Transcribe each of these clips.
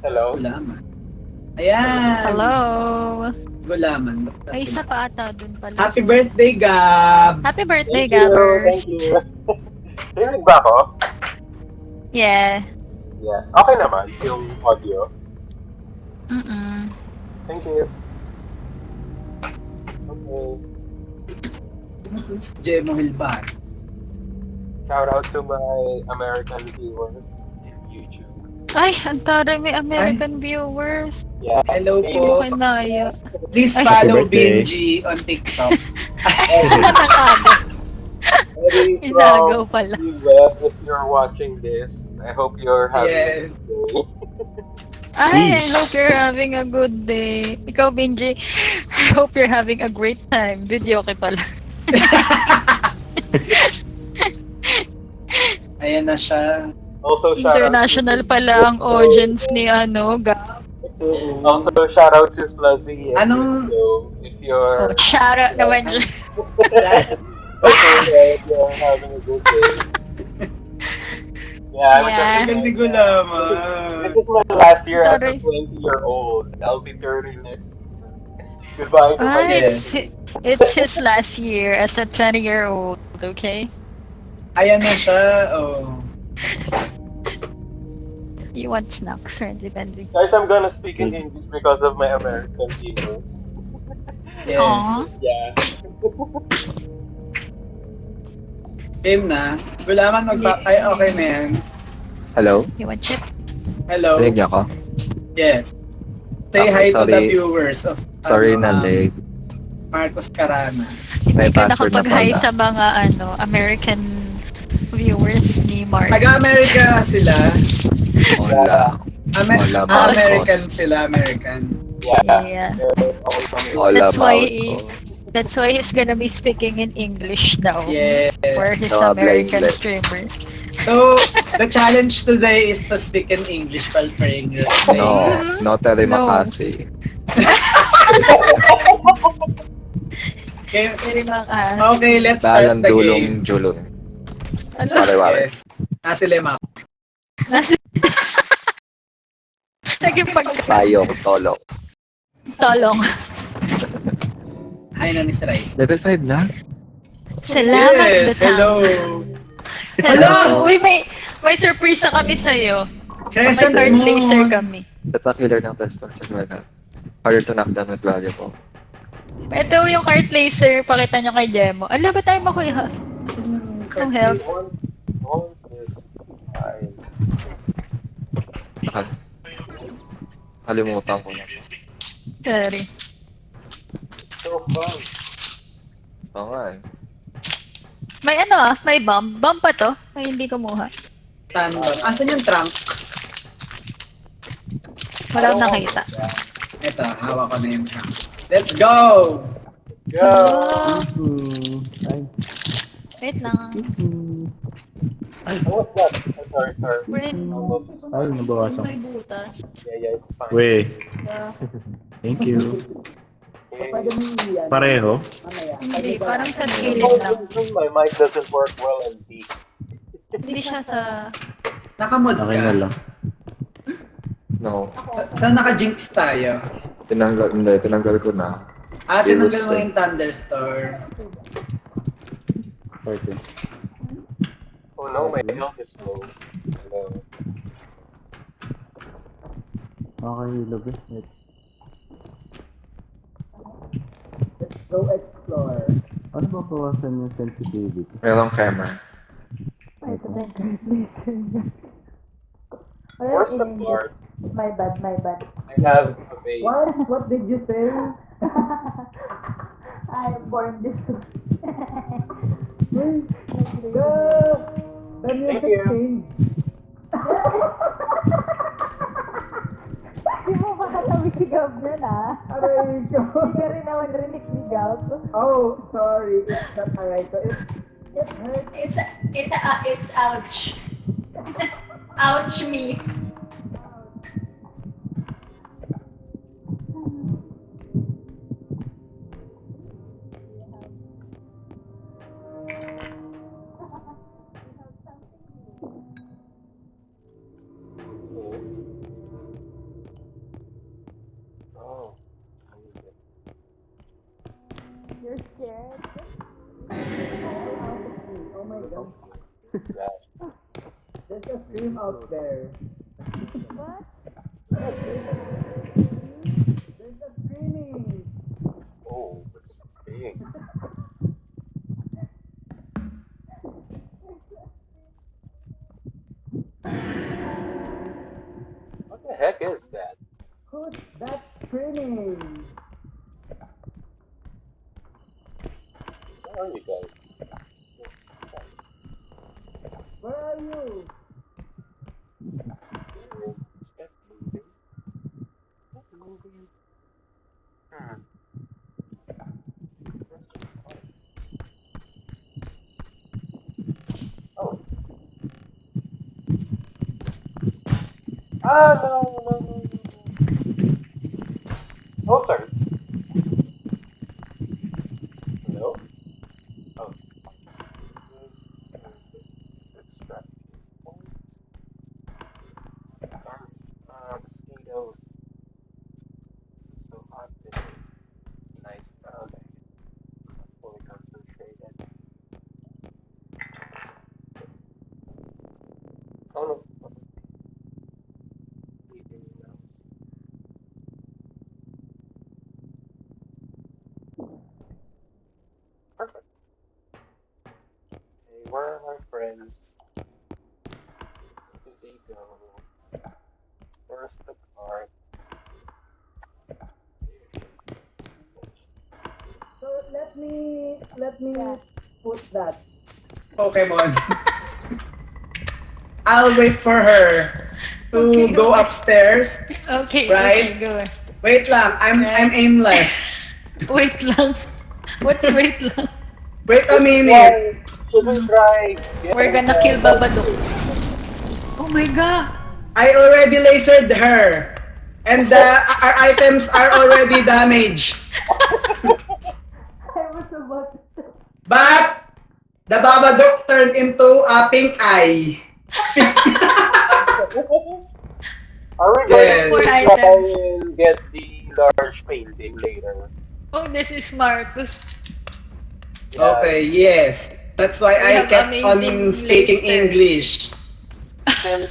Hello? Gulaman. Ayan! Hello! Gulaman. May isa pa ata dun pala. Happy birthday, Gab! Happy birthday, Thank you, Gabbers! thank you. Rinig ba ako? Yeah. Yeah. Okay naman yung audio. Mm-mm. Thank you. Okay. Jemo Hilban. Shout out to my American viewers in YouTube. Ay, ang taray may American viewers. Yeah. Hello Hindi mo po. kinaya. Please Ay. follow Happy birthday. Benji on TikTok. Nakakago. Eddie Inagaw from pala. US, if you're watching this, I hope you're having Yes. a good day. Ay, I Sheesh. hope you're having a good day. Ikaw, Benji, I hope you're having a great time. Video okay pala. Ayan na siya. Also, shout International pala ang audience ni Gab. Also, shout out to Sluzzy and Anong- Rizzo, if you're Oh, shout out naman dyan. if you're having a good day. Yeah, Yeah. Hindi ko This naman. is my last year as a Sorry. 20-year-old. I'll be 30 next year. Goodbye to my Ah, Yes. it's his last year as a 20-year-old, okay? Ayan na siya. Oh. You want snacks, friendly Benji? Guys, I'm gonna speak in English because of my American people. Yes. Aww. Yeah. Game na. Gulaman Ay, okay na yan. Hello? You want chip? Hello. Rinig niyo ako? Yes. Say Okay, hi to the sorry. viewers of Sorry na late. Marcos Carana. May Hindi ka password na nakapag-hi pala. sa mga American viewers ni Mark. Taga-America sila. Hola. Hola, Marcos. American sila, American. Yeah. Yeah. Hola, That's why Marcos. That's why he's gonna be speaking in English now. Yes. For his No, habla American English. streamers. So, the challenge today is to speak in English while praying your day. No No. Makasi. Okay, Very mga okay, let's start Balang the game. dulong julong. Ano? Pare-pare. Yes. Nasi Lemak. Naging Payong, tolong. pagtolong. Hi na Miss Rice. Level 5 na? Salamat Yes, Betang. hello. Hello. Hello. Uy, may surprise kami sa'yo. May Crescent card laser Moon. kami. That's a killer ng Peston sa Nueva. Harder to knock down with valuable. Ito yung card laser, pakita nyo kay Jemo. Ala, ba tayo makuha? Ang health. One is fine. Nakalimutan ko na. Sorry. So fun. Oo nga eh. May may bomb. Bomb pa to? Ay, hindi kumuha. Tandem. Asan yung trunk? Wala akong nakita. Ito, hawak ko na yung trunk. Let's go! Go! Wait lang. Oh, what's that? Oh, sorry. Wait. Ay, nabawasan. May butas. Yeah, it's fine. Weh. Thank you. Okay. Pareho? Hindi, parang sa gilid lang. My mic doesn't work well and deep. Hindi siya sa... Nakamod Okay na ka. lang. No. Saan naka-jinx tayo? Tinanggal ko na. Tinanggal mo yung Thunderstorm. Okay. Oh no, my health is low. Hello. Okay, love it. Let's go explore. Ano ba bawasan yung sensitivity? Merong camera. Where's the part? My bad. I have a base. What did you say? I'm born this way. Go! The Thank music you. change. Di mo ba katabi si Gab niyan, ah? Aray ko. Hindi ka rin naman rinig ni Gab. Oh, sorry. It's not alright. So It's ouch. Ouch me. What's that? There's a stream out there. What? There's a streaming. Oh, what's big? What the heck is that? Who's that streaming? Where are you guys? Where are you? Step moving. Step moving. Hmm. Oh. Ah, no. Oh, sorry. Hello? Oh. Extract point. Mosquitoes. It's so hot today. Nice brown egg. Not fully concentrated. Oh no. Leaving mouse. Perfect. Hey, where are my friends? Where did they go? Where's the card? So let me put that. Pokemon. I'll wait for her to Okay, go okay. upstairs. Okay, Right? okay, go. Wait lang, I'm aimless. Wait lang. What's wait lang? Wait a minute. Why should we try? We're gonna kill Babadook. Oh my god! I already lasered her. And our items are already damaged. I was about to... But the Babadook turned into a pink eye. Are we Yes. going to More try items. and get the large painting later? Oh, this is Marcus. Yeah. Okay, yes. That's why We I have kept amazing on speaking laser. English. Since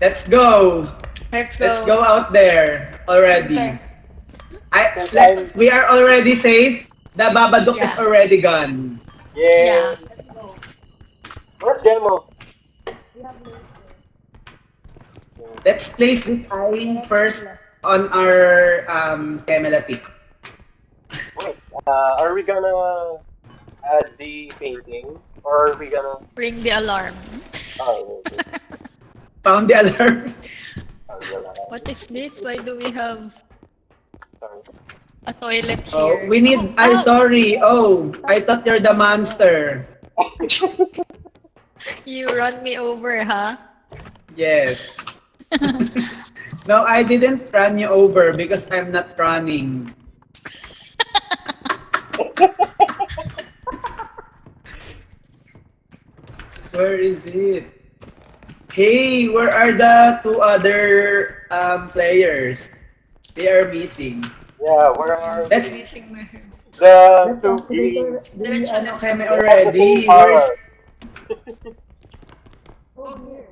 Let's go. Let's go. Let's go out there already. Okay. We are already safe. The Babadook is Yeah. already gone. yeah. Where's demo? We have laser. Let's place this eye first on our Camelotip. Wait, are we gonna add the painting, or are we gonna? Ring the alarm. Oh, okay. Found the alarm. What is this? Why do we have Sorry. a toilet Oh, here? we need. Oh, I'm ow! sorry. Oh, I thought you're the monster. You run me over, huh? Yes. No, I didn't run you over because I'm not running. Where is it? Hey, where are the two other players? They are missing. Yeah, where are Let's- Missing my hair. the two greens? The Diretso ano lang. kami already. Power. Oh, here.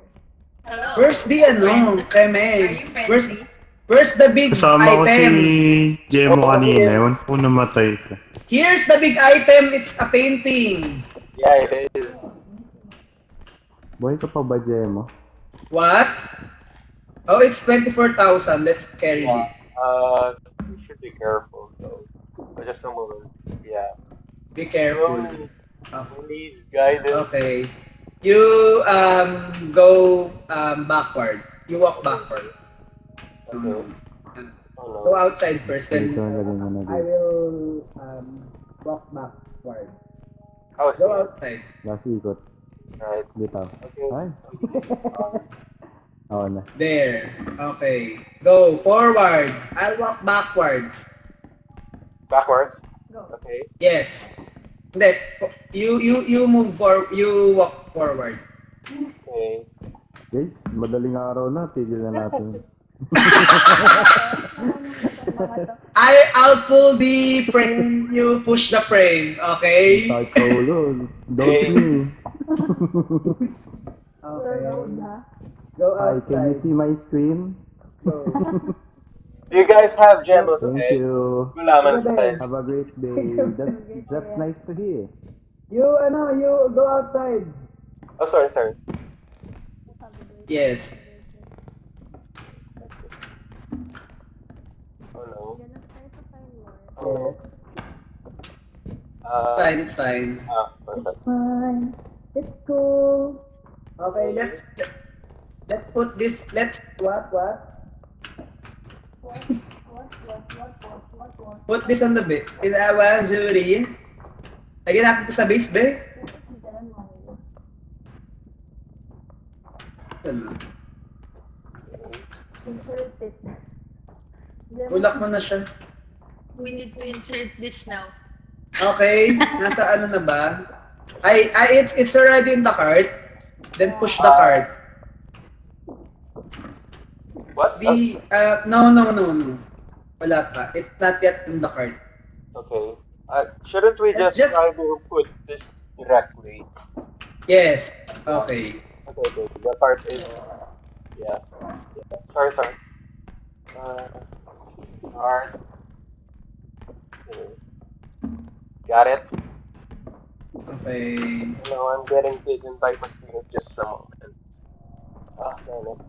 Hello. Where's the ano, Are you Keme? friendly? Where's the big Kasama ko si item? Jemo Oh, kanina, yeah. ewan ko namatay ko. Here's the big item. It's a painting. Yeah, it is. Buhay ka pa ba, Jemo? What? Oh, it's 24,000. Let's carry Yeah. it. You should be careful though. But just a moment. Yeah. Be careful. We need guidance. Okay. You go backward. You walk backward. Okay. Go Oh no. outside first, then Ito, lagay mo na I dito. will walk backward. Oh, see. Go outside. Last ikot. Right. Bitaw. Okay. Ay, oo na. There. Okay. Go forward. I'll walk backwards. Backwards. Go. Okay. Yes. Hindi. You move for. You walk forward. Okay. Okay, madaling araw na, tigil na natin. I'll pull the frame. You push the frame. Okay. Sakit sa ulo. Don't me. Okay. Road, ha? Go Hi, can you outside. see my screen? Go. You guys have Gemo's Thank head. you. Gulaman sa Sige, head. Have a great day. That's nice to hear. You go outside. Oh, sorry. Yes. Oh no. Gonna try to find more. Oh no. It's fine. Perfect. Fine. It's cool. Okay, let's put this. Let's what? What? Put this on the bed. Inawa Zuri. Lagyan natin ito sa base, be. Ano? Insert it. Ulak mo na siya. We need to insert this now. Okay, nasa ano na ba? It's already in the cart. Then push the cart. What? No. Wala pa. It's not yet in the cart. Okay. Shouldn't we just Just- try to put this directly? Yes. Okay. Okay. The part is Sorry. Start. Okay. Got it. Okay. No, I'm getting bitten by mosquito just a moment. Damn it.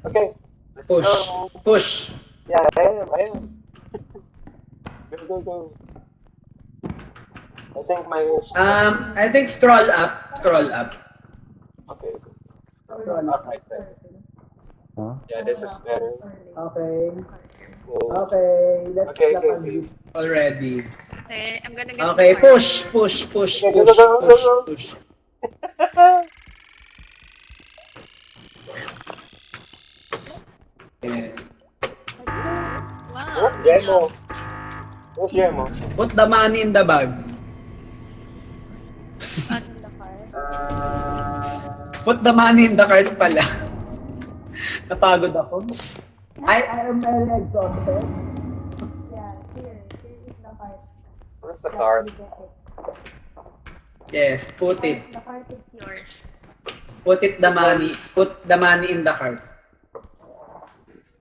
Okay. Let's Push. go. Push. Yeah, I am. Go. I think my I think scroll up. Okay. Scroll Up up. right there. Huh? Yeah, this is better. Okay. Okay. Let's Okay. already. Okay, I'm gonna get Okay, the card. push. Go. Yeah. Wow, Oh, good Gemo. job. Where's Gemo? Put the money in the bag. In the car. Put the money in the cart pala. Napagod ako. I am very exhausted. Yeah, here is the part. Where's the card? You get it. Yes, put it. The part is Yours. Put the money in the cart.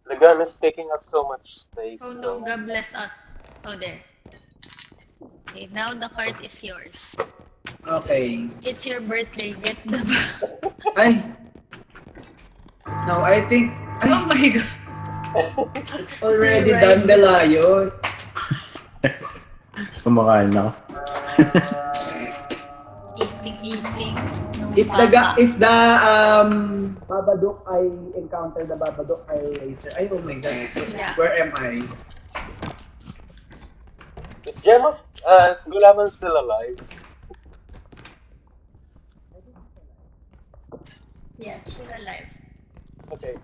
The gun is taking up so much space. Oh no, God bless us. Oh, there. Okay, now the card is yours. Okay. It's your birthday. Get the Ay. No, I think Oh my God. already Right. done the layon. Kumakain na ako. Eating. No, If papa. the Babadook I encounter the Babadook I laser. Ay, oh my god. Yeah. Where am I? Is Gemo's Gulaman still alive? Yes, still alive. Okay.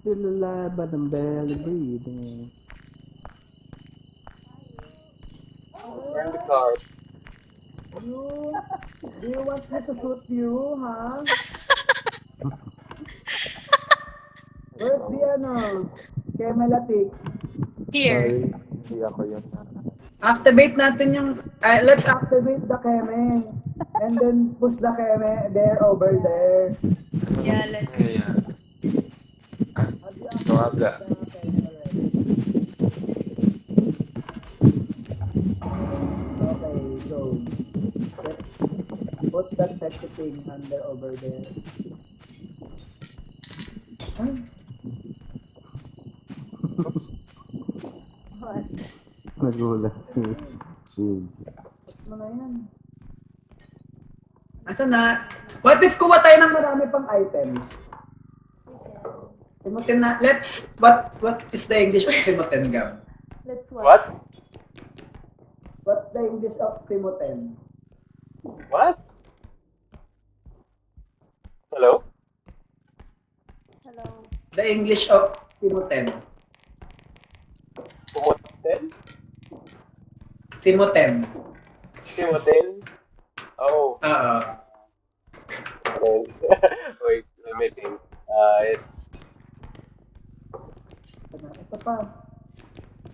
Still alive but I'm barely breathing. Burn the card. Do you want me to shoot you, ha? Where's the Kemelatic? Here. Sorry, hindi ako yun. Activate natin yung... let's activate the Keme. And then push the Keme there, over there. Yeah, let's. Yeah. Ito aga. Okay, go. Let's put that sexy thing under over there. Ay, what? Nagulat si Big. ano na yan? Asa na? What if kuha tayo ng marami pang items? Timoten na, what is the English of Timoten, Gab? Let's watch. What? What's the English of Timoten? What? Hello? Hello. The English of Timoten. Timoten? Timoten. Timoten? Oh. Oo. Wait, let me think. It's Ito pa.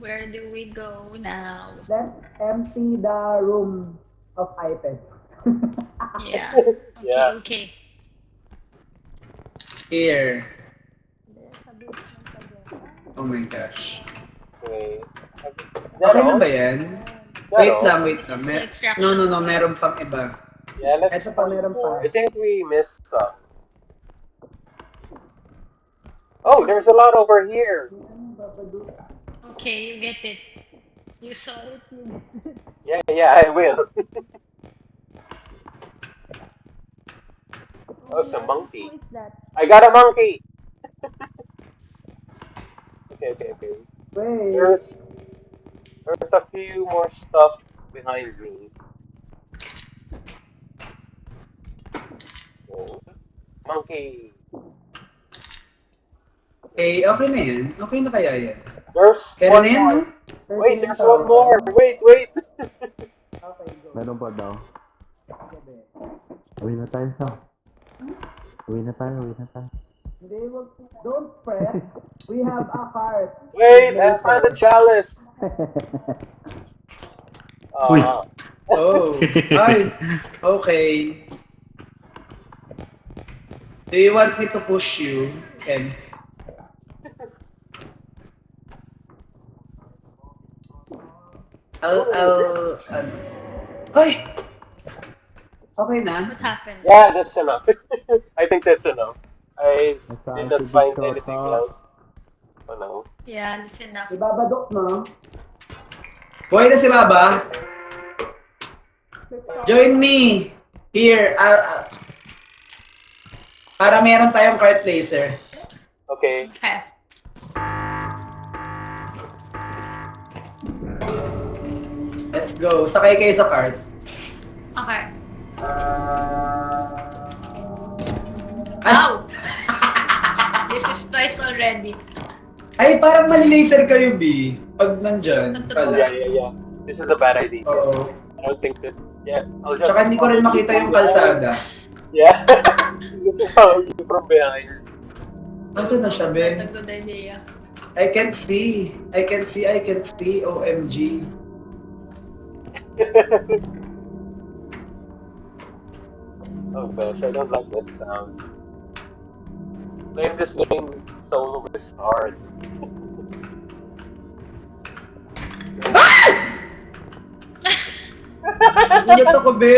Where do we go now? Let's empty the room of items. Yeah. Okay, Yeah. okay. Here. There's a basement again. Oh my gosh. Okay. Is that Okay na all? ba yan? Is that Wait all? lang, No, wait this lang. is the No, extraction no, no. point. Meron pang iba. Yeah, let's Ito pa, find meron more. pa. I think we missed some. Oh, there's a lot over here. Okay, you get it. You saw it. Yeah, yeah, I will. Oh, it's a monkey. Who is that? I got a monkey. Okay, okay, okay. Wait. There's a few more stuff behind me. Oh, monkey. Okay na yan. Okay na kaya yan. There's Kaya one na yan, no? more. Wait, there's one more. Wait, wait. Meron pa daw. Uwi na tayo sa. Uwi na tayo. Hindi, don't press. We have a cart. Wait, I found a chalice. Uy. Oh. Ay. Okay. Do you want me to push you, Ken? I'll, Ay! Okay na? What happened? Yeah, that's enough. I think that's enough. I did not find anything else. Oh no. Yeah, that's enough. Si Baba Dok, no? Buhay na si Baba. Join me. Here. Para meron tayong cart laser. Okay. Okay. Let's go. Sakay kayo sa cart. Okay. Ay, Ow! This is twice already. ay parang mali-laser kayo, B. Pag nandyan. Totoo. Yeah, Pala. yeah, yeah. This is a bad idea. Oo. I don't think that. Yeah, I'll just. Tsaka hindi ko rin makita yung kalsada. Yeah. This is how you from behind. Nasaan na siya, That's a be? good idea. I can't see. I can't see. OMG. Oh gosh, I don't like this sound. Playing this game solo is hard. Ingat ako, be!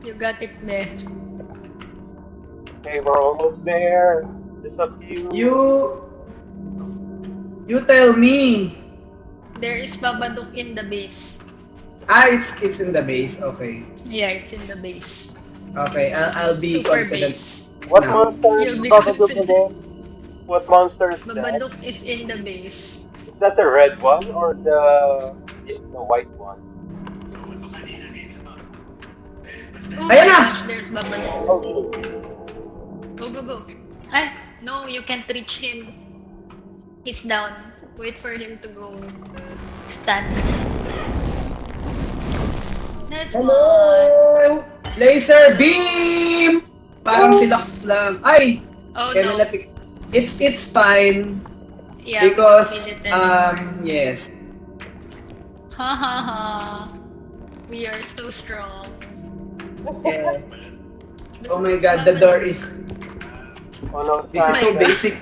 You got it there. Okay, we're almost there. Just a few. You tell me. There is Babadook in the base. It's in the base. Okay. Yeah, it's in the base. Okay, I'll be Super confident. What No. monster is You'll be Babadook confident. again? What monster is that? Babadook is in the base. Is that the red one or the white one? Oh Ayan my na! gosh, there's Babadook. Oh shoot. Go. Ay, no, you can't reach him. He's down. Wait for him to go stand. Nice one. Hello! Laser beam! Parang silakas lang. Ay! Oh Kaya no. It's fine. Yeah, Because, we don't need it anymore. yes. Ha ha ha. We are so strong. Yeah. Oh my god, the door is... Oh no, This is so my God. basic.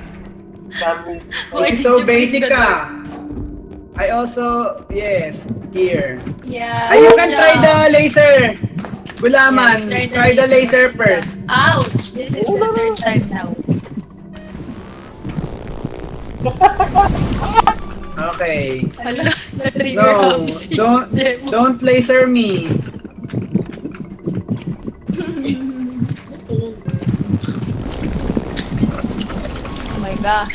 Sammy. Why This is did so you pick basic the door? ah. I also, yes, here. Yeah. Ay, you good can job. try the laser. Gulaman, Yeah, try the laser first. Ouch! This is the third time now. Okay. Hala, na-trigger No, happy si don't Jemo. don't laser me. Oh my god.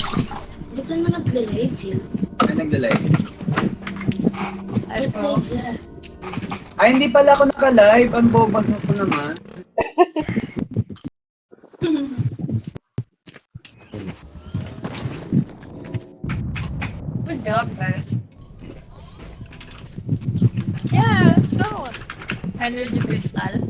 Ba't naman nagla-live yun? Ay, nagla-live. Ay, Ba't oh. live yan? Ay, hindi pala ako naka-live. Ang boba ko naman. Good job, guys. Yeah, let's go. Energy crystal.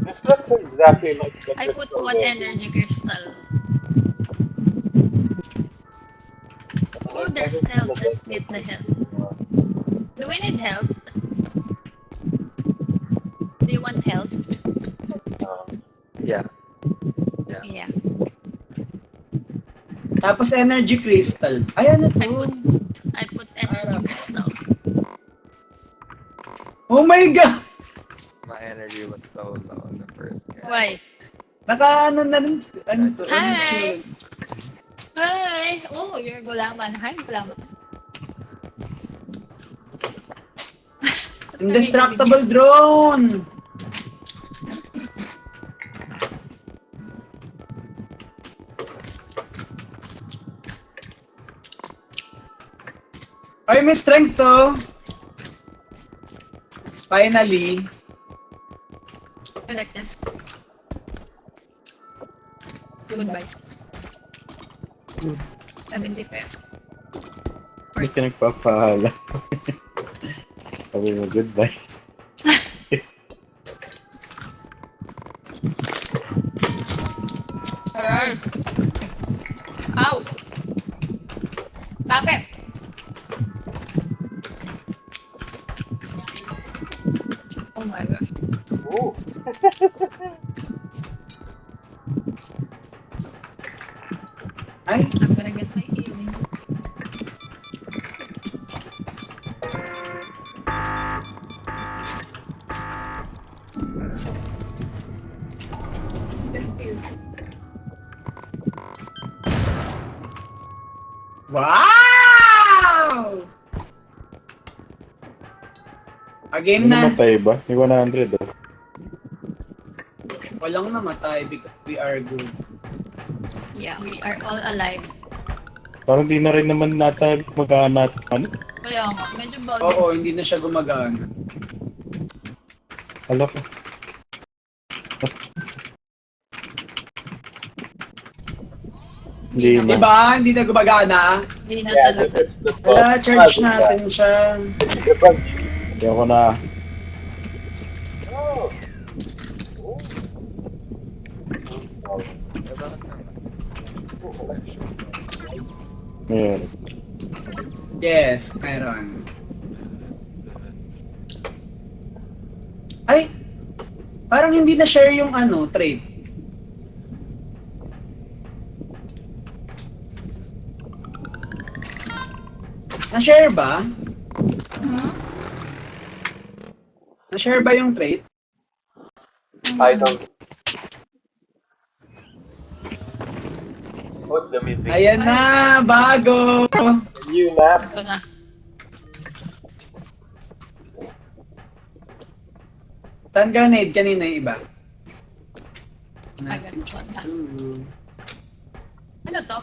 This looks exactly like the I put crystal one game. energy crystal. Oh, there's help. Let's get the help. Do we need help? Do you want help? Yeah. Yeah. Tapos energy crystal. Ay, ano to? I put energy crystal. Oh my God! My energy was so low in the first game. Why? Naka ano na rin. Ano to? Ano Hi! to? Hi! Oh, you're gulaman. Hi, gulaman. Indestructible drone! Ay, may strength to! Finally. I like this. Goodbye. 70 pesos. Hindi ka nagpapahala. Sabi mo, goodbye. Alright. Ow! Bakit? Oh my gosh. Ooh. Ay, I'm gonna get my healing. wow! A game May na. namatay ba? May 100 oh. Walang namatay because we are good. Yeah, we are all alive. Parang di na rin naman nata mag-aanat. Ano? Kaya nga, medyo buggy. Oo, hindi na siya gumagana. Hala ko. Hindi na. Diba? Hindi na gumagana. Hindi na Yeah, talaga. that's the bug. Wala, charge natin siya. The bug. Hindi ako na. Oh. Ooh. Meron. Yes, meron. Ay! Parang hindi na share yung ano, trait. Na-share ba? Na-share ba yung trait? I don't. What's the music? Ayan na! Bago! You nap? Ito na. Stun grenade kanina yung iba. Agad ko na. Ano to?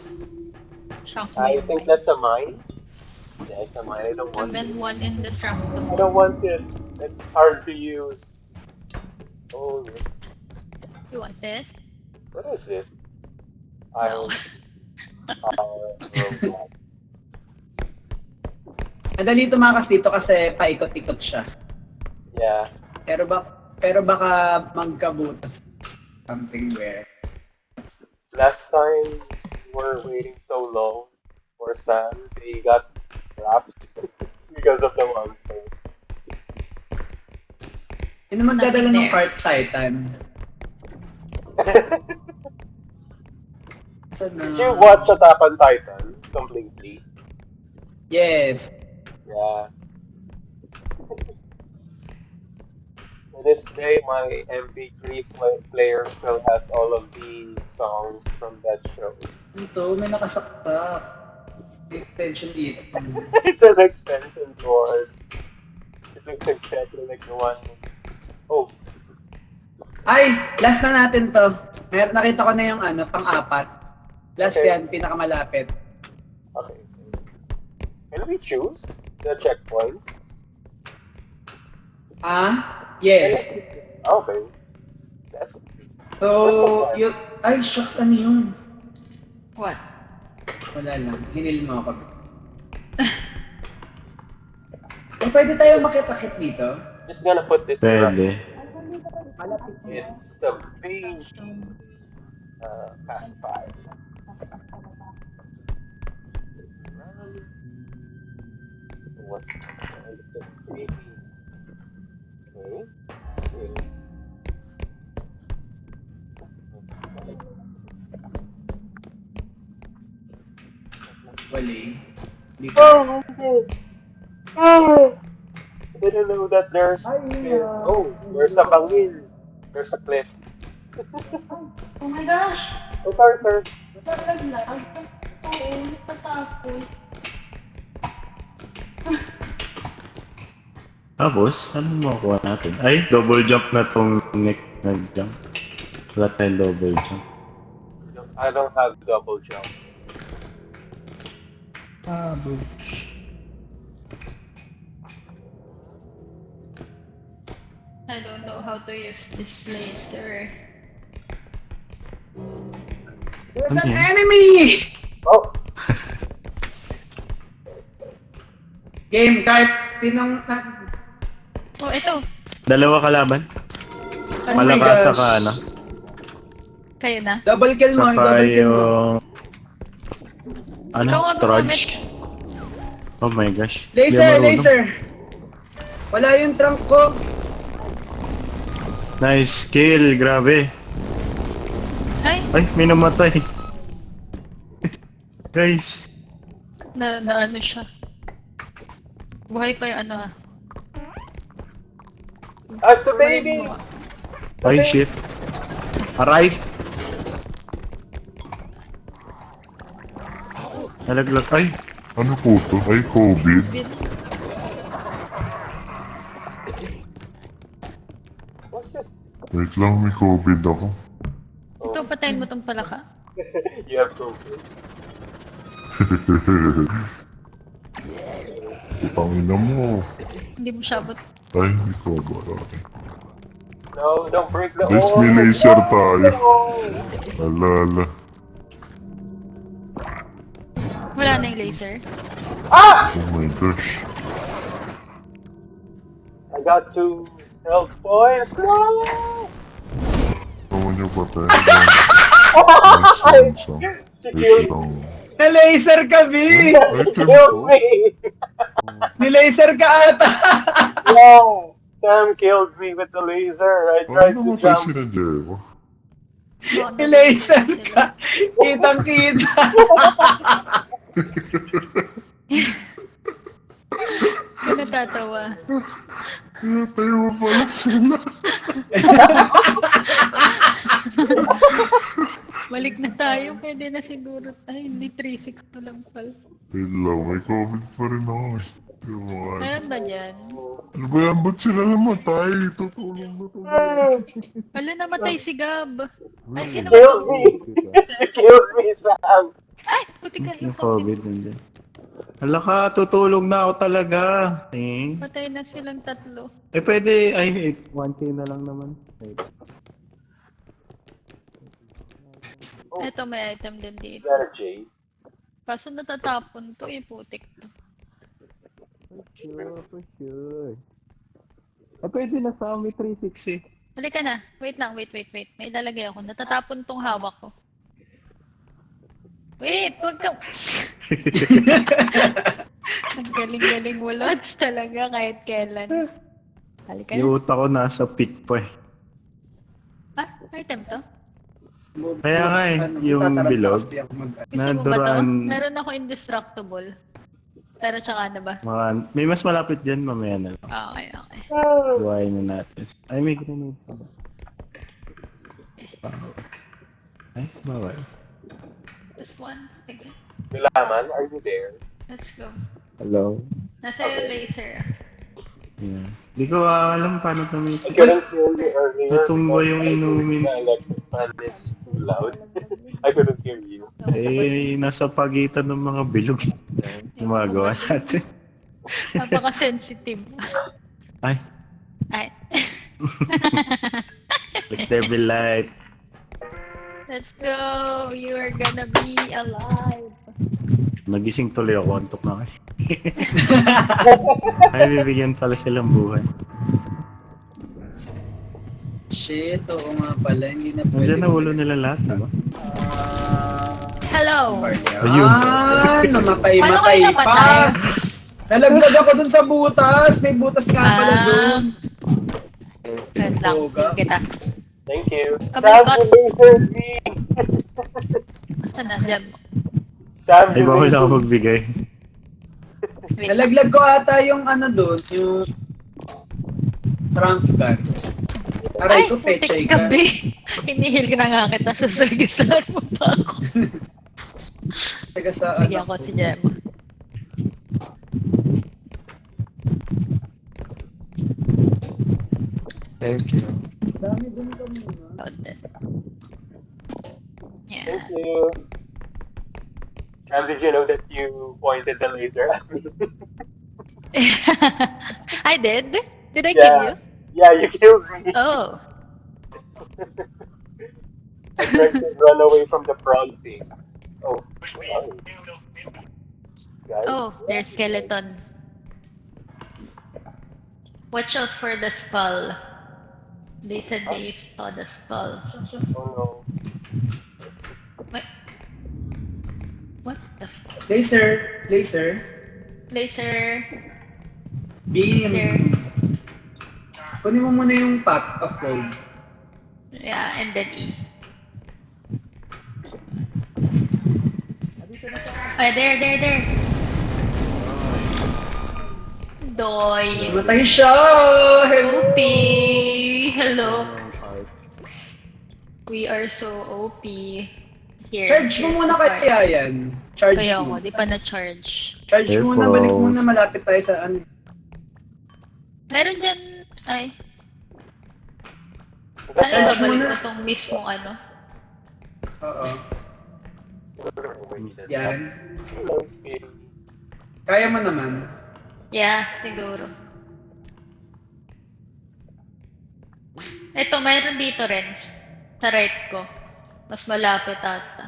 Shock I wave. think that's a mine. Yeah, it's a mine. I don't And want then it. one indestructible. I don't want it. It's hard to use. Oh, yes. You want this? What is this? No. Robot. Madali tumakas dito kasi paikot-ikot siya. Yeah. Pero baka magkabutas something where. Last time we were waiting so long for Sam, they got trapped because of the one face. Sino magdadala ng Cart Titan? Saan na? Did you watch Attack on Titan completely? Yes. Yeah. To this day, my MP3 player still has all of the songs from that show. Ito, may nakasaksak. May extension dito. It's an extension cord. It looks exactly like the one. Oh, Ay! Last na natin to. Nakita ko na yung ano, pang-apat. Last Okay. yan, pinakamalapit. okay. Can we choose the checkpoint? Ah? Yes. Okay. That's So, yung... Ay, shucks, ano yun? What? Wala lang. Hinil mo ako. Eh, pwede tayo makipakit dito? just gonna put this around. Pwede. It's the big pacifier. what's this? Creepy. Okay. Okay. Wali. Hindi ko. Oh, okay. Oh! I didn't know that there's there's a bangin. There's a cliff. Oh my gosh! Oh, sorry, sir. Naglag. Oo, natakot. Tapos, anong makuha natin? Ay, double jump na tong neck nag-jump. Wala tayong double jump. I don't have double jump. I don't know how to use this laser. There's Ano an yan? enemy! Oh, Game, kahit sinong... Oh, ito. Dalawa kalaban? Oh my Malabasa gosh. ka, ano? Kayo na. Double kill mo, Saka double kill mo. yung... Ano? Ikaw ang Trudge? Oh my gosh. Di Laser, ako marunong. laser! Wala yung trunk ko. Nice kill, grabe. Ay, Ay, may namatay. Guys. na ano siya. Buhay pa yung ano ah. as the baby. Kunin mo. Ay, shit. Aray. Nalaglag. Ay, Ano po to? Ay, COVID. What's this? Wait lang, may COVID ako. Ito, patayin mo tong palaka. You have COVID. Pangina mo. Hindi mo siya abot. Ay, ikaw ba? No, don't break the Guys, wall. may laser No, tayo. no. Alala. Wala na yung laser. Ah! Oh my gosh. I got 2 health points. No! Naman niya patay. Nice one, She Wait killed lang. Na-laser ka, B! Ay, She tempo. killed me! Ni-laser ka ata! Yeah! Sam killed me with the laser. I tried Paano to namatay jump. si Najero? Oh, Ni-laser ka! Kitang-kita! Hindi natatawa. Natay mo pala sila. Balik na tayo. Pwede na siguro tayo. Hindi 3-6 lang pala. Wait lang, may COVID pa rin ako eh. Ewan. Meron ba dyan? Ano ba yan? Ba't sila namatay? Tutulong na tulong. Wala, namatay si Gab. Ay, sino ba Killed to? me! You killed me, Sam! Ay, puti ka. yung Yung COVID. COVID nandun. Hala ka, tutulong na ako talaga. Eh, Patay na silang tatlo. pwede, ay, 1K na lang naman. Wait. Ito, may item din Is dito. that a jade? Kaso natatapon to eh, putik to. For sure. Pwede na sa may 360. Halika na. Wait lang, wait. May ilalagay ako. Natatapon tong hawak ko. Wait, wag ka. Ang galing-galing mo, Lods, talaga kahit kailan. Halika na. Yung utak ko nasa peak pa eh. Ah, item to? Kaya nga eh, yung bilog. Gusto mo ba to? Naduran. Meron ako indestructible. Pero tsaka na ba? May mas malapit dyan, mamaya na lang. Okay. Buhayin na natin. Ay, may grenade pa ba? Ay, bawal. This one. Sige. Milaman, are you there? Let's go. Hello? Nasa yung laser. Yeah. Di ko alam paano I gamitin. couldn't hear you earlier. Natumba because yung I think inumin. The electric fan is too loud. I couldn't hear you. Eh, nasa pagitan ng mga bilog. Yung magawa natin. Napaka-sensitive. Ay, Ay. like devil light. Let's go! You are gonna be alive! Nagising tuloy ako, antok na kayo. Ay, bibigyan pala silang buhay. Shit, oo nga pala. Hindi na pwede. Nandiyan na ulo nila lahat, di ba? Hello! Ayun. Ah, Paano namatay-matay kayo pa. napatay? Nalaglag ako dun sa butas. May butas nga pala dun. Wait lang. Boga. Yung kita. Thank you. Kabalik Sam, ka. you lasered me! Saan na? Diyan. Sam, Ay, you bawal lasered ako me! magbigay. Wait lang. Nalaglag ko ata yung ano dun, yung trunk gun. Aray Ay, ko, pechay putik ka. gabi. Hinihil ka na nga kita. Sasagasaan mo pa ako. Taga sa Sige ano ako ko. si Gemma. Thank you. Dami dun ka muna. Content. Yeah. Thank you. Sam, did you know that you pointed the laser at me? I did? Did I Yeah. kill you? Yeah, you killed me. Oh. I tried to run away from the prompting. Oh, sorry. Guys. Oh, there's skeleton. Watch out for the skull. They said they saw the skull. Oh What? What the f- Laser. Laser. Laser. Beam. There. Kunin mo muna yung pack of gold. Yeah, and then E. Ay, there. Doy. Matay siya! Hello! OP. Hello. We are so OP. Here. Charge mo here's muna the part. kaya yan. Charge Kaya mo. mo, di pa na-charge. Charge Air muna, balik flows. muna, malapit tayo sa ano. Meron dyan, ay, no. ano ba, balik mo tong mismo ano? Oo. Wait, Yan. Okay. Kaya mo naman. Yeah, siguro. Ito, mayroon dito rin. Sa right ko. Mas malapit ata.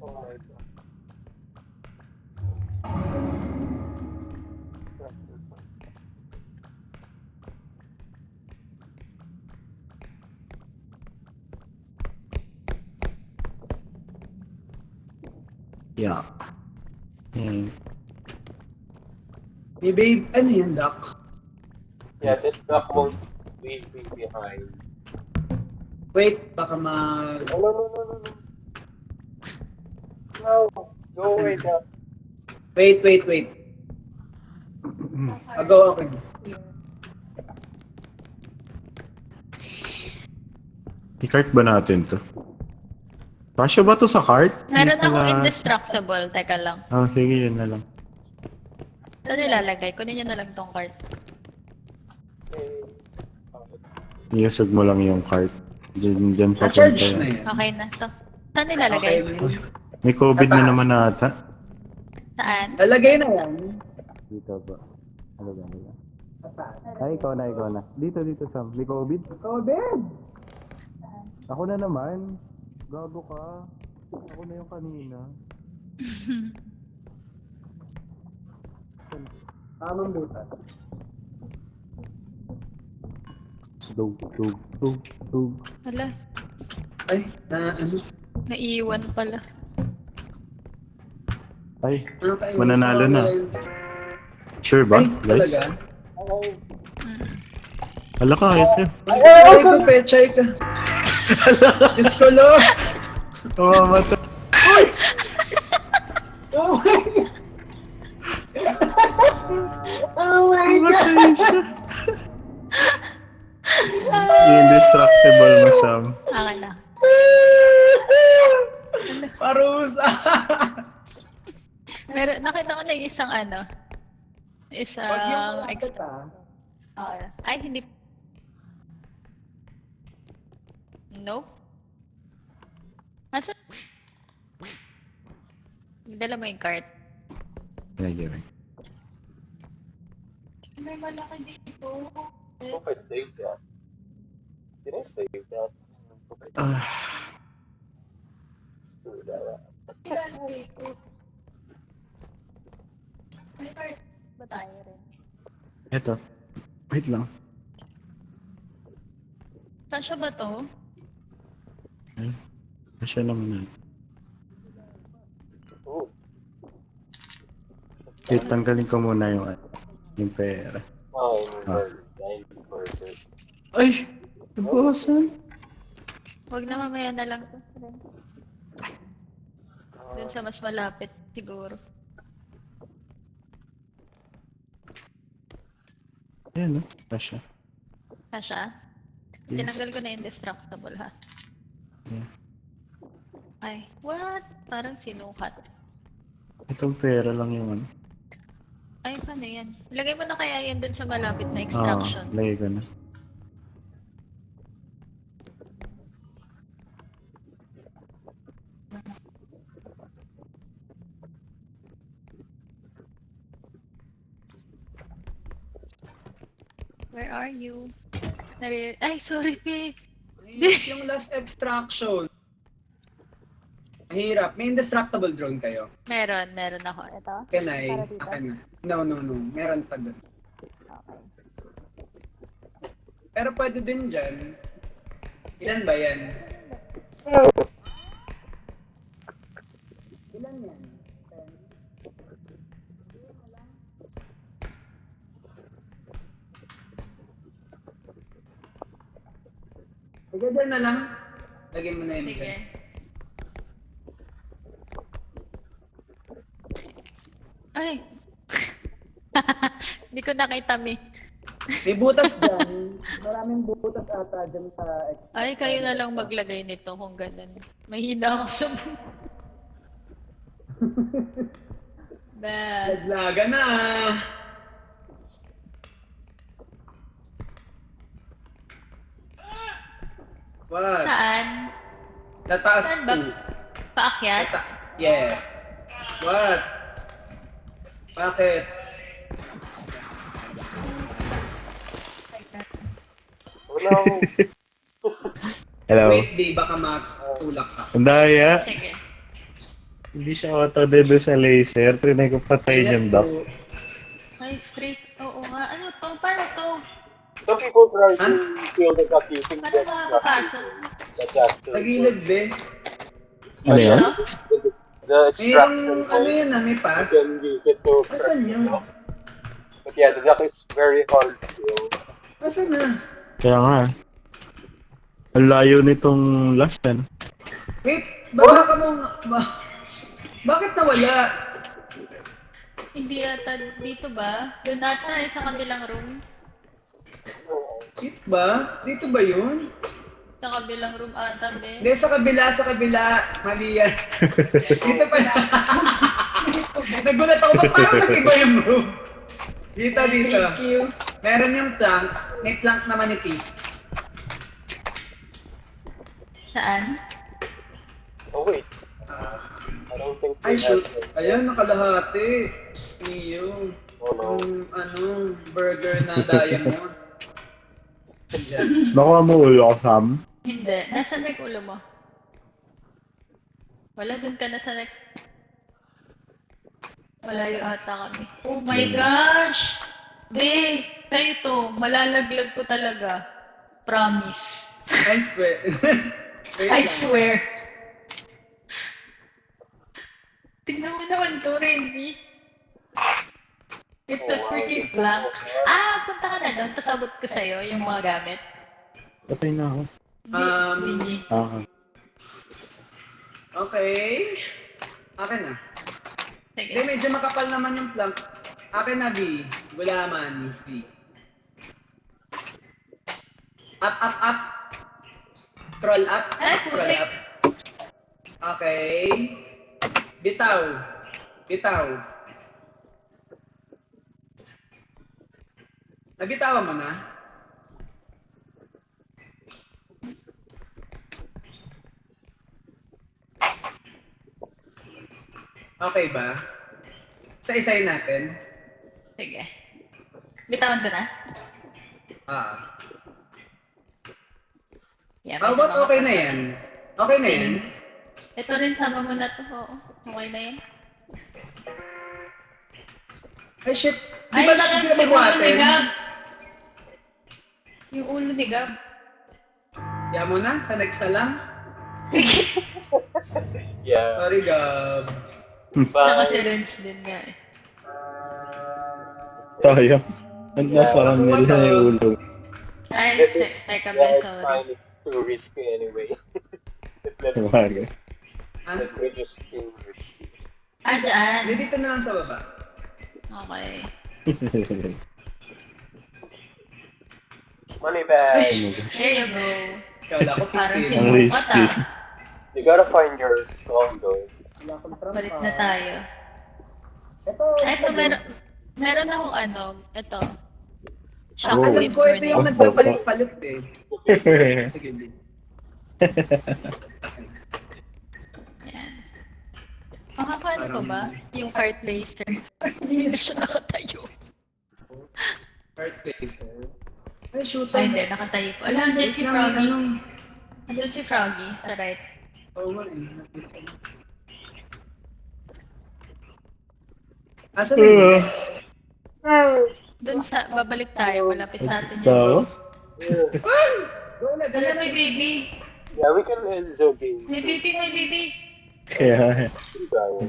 Oh my god. Yeah. Hey babe, ano yan, Doc? Yeah, this duck won't leave me behind. Wait, baka mag... Oh, no. No, go away, duck. Wait. Agaw ako. I-cart ba natin to? Kasya ba to sa cart? Meron Hindi akong pala- indestructible. Teka lang. Ah, sige, yun na lang. Saan nilalagay? Kunin nyo na lang tong card. Iusog mo lang yung cart. Diyan papunta Na-charge na yan. yan. Okay na to. Saan nilalagay? Okay. May COVID na Pataas. naman ata. Saan? Lalagay na yan. Dito ba? Ano ba? Ay, ikaw na. Dito, Sam. May COVID? COVID! Ako na naman. Gago ka. Ako na yung kanina. Tamang butas. Dug. Wala. Ay, na ano? Naiiwan pala. Ay, Nakakainis mananalo na. ako. Sure ba, Ay, guys? talaga? Mm. Hala ka, ito. Ay, ko, pechay ka. Diyos ko, lo. Mamamatay. Oh my God. Oh my God. Mamatay siya. Indestructible mo, Sam. Akin na. Parusa. Meron, nakita ko na yung isang ano. Wag yung Isang malapit, extra. ah. Ay, hindi. Nope. Nasa? Dala mo yung cart. Sige. May malaki dito. Hope I saved that. Did I save that? Ah, Screw that. Ilan dito? May card. Ba tayo rin? eto. Wait lang. Kasya ba to? Asya naman na. Oh, Tanggalin ko muna yung pera. Nine burger. Ay! Nabawasan. Huwag na mamaya na lang. Dun sa mas malapit siguro. Ayan, no? Asya. Kasya? Yes. Tinanggal ko na yung destructible ha. Yeah. Ay, what? Parang sinukat. Itong pera lang yung ano. Ay, paano yan? Lagay mo na kaya yan dun sa malapit na Oo, extraction. lagay ko na. Where are you? Ay, sorry, Pe. Mahirap yung last extraction. Mahirap. May indestructible drone kayo. Meron ako. Ito? Can I? Para dito? Akin na. No. Meron pa dun. Okay. Pero pwede din dyan. Ilan ba yan? Ilan yan? 10? Sige, dyan na lang. Lagyan mo na yun. Sige. Ay! Hindi ko nakita, Mi. May butas dyan. Maraming butas ata dyan sa Ay, kayo na lang maglagay nito kung ganun. Mahina ako sa Bad. Naglaga na. What? Saan? Nataas Saan ba? po. Paakyat? Yes. What? Bakit? Wala akong Hello. Wait, di baka matulak ka. Ang daya. Sige. Hindi siya auto-dedo sa laser. Trinay ko patayin yung dock. Ay, straight. Oo nga. Ano to? Paano to? Some people try to kill the duck using Paano makakapasok? Sa gilid, be. Ano yan? The extraction Mayroong, ano yan na, may you pass. can use it to Asan yun? But yeah, the duck is very hard to kill. Asan na? Kaya nga. Ang layo nitong last ano. Wait, baka ka mong... Bakit nawala? Hindi ata dito ba? Doon ata sa kabilang room. Shit ba? Dito ba yun? Sa kabilang room ata, be. Hindi, sa kabila. Mali yan. Dito pala. Nagulat ako, ba't parang nag-iba yung room? Dito. Thank you. Meron yung plank. May plank na manipis. Saan? Oh wait. I don't think Ay, they shoot. have it. Ayan, nakalahati. Iyo. Oh no. Yung, burger na diamond. Diyan. Nakuha mo ulo ko, Sam. Hindi. Nasaan may ulo mo? Wala, dun ka na sa next. Malayo ata kami. Oh my gosh! Be, kayo to. Malalaglag ko talaga. Promise. I swear. Wait I lang. swear. Tignan mo naman to, Randy. It's a freaking blank. Punta ka na doon. Tapos abot ko sa'yo yung mga gamit. Patay na ako. Hindi. Ah. Okay. Akin na. Sige. Hindi, medyo makapal naman yung plank. Akin na, B. Gulaman, C. Up. Scroll up. Ay, Scroll putik. up. Okay. Bitaw. Nabitawan mo na? Okay ba? Isa-isayin natin. Sige. Bitawan ko na. Ah. Yeah, How medyo about okay na makapagod. yan? Okay na yan? Ito rin, sama mo na to. Oo. Okay na yan. Ay, shit. Di Ay, ba natin shit, sila si ulo ni mabuhatin? Gab. Yung ulo ni Gab. Kaya mo na, sa next na lang. Yeah. Sorry, Gab. Saka si Bye. Renz din nga eh. Tayo. Nasa kanila yung ulo. Ay, This is, teka, yeah, it's sorry. fine. It's too risky anyway. Let Kumagay. Ah, me just too risky. Ah, dyan. hindi dito na lang sa baba. Okay. Money bag. There you go. Kala ko Parang si pipil. Ang risky. Mukata. You gotta find your skull though. Wala akong trumpa. Balik na tayo. Ito, Ay, ito, meron akong ano, ito. Oh. alam Shockwave ko, ito yung Oh, nagpapalit-palit eh. Sige, Bill. Yan. Makakaano pa ba? Yung heart laser. Hindi na siya nakatayo. Heart laser. Ay, shoot. Ay, hindi, nakatayo po. Alam, andyan si Froggy. Andyan si Froggy, sa right. Oo nga eh. Asa na yun? Doon sa, babalik tayo, malapit sa atin Tao? yun. Go na, Wala, may baby. Yeah, we can end jogging. May baby, may baby. Kaya,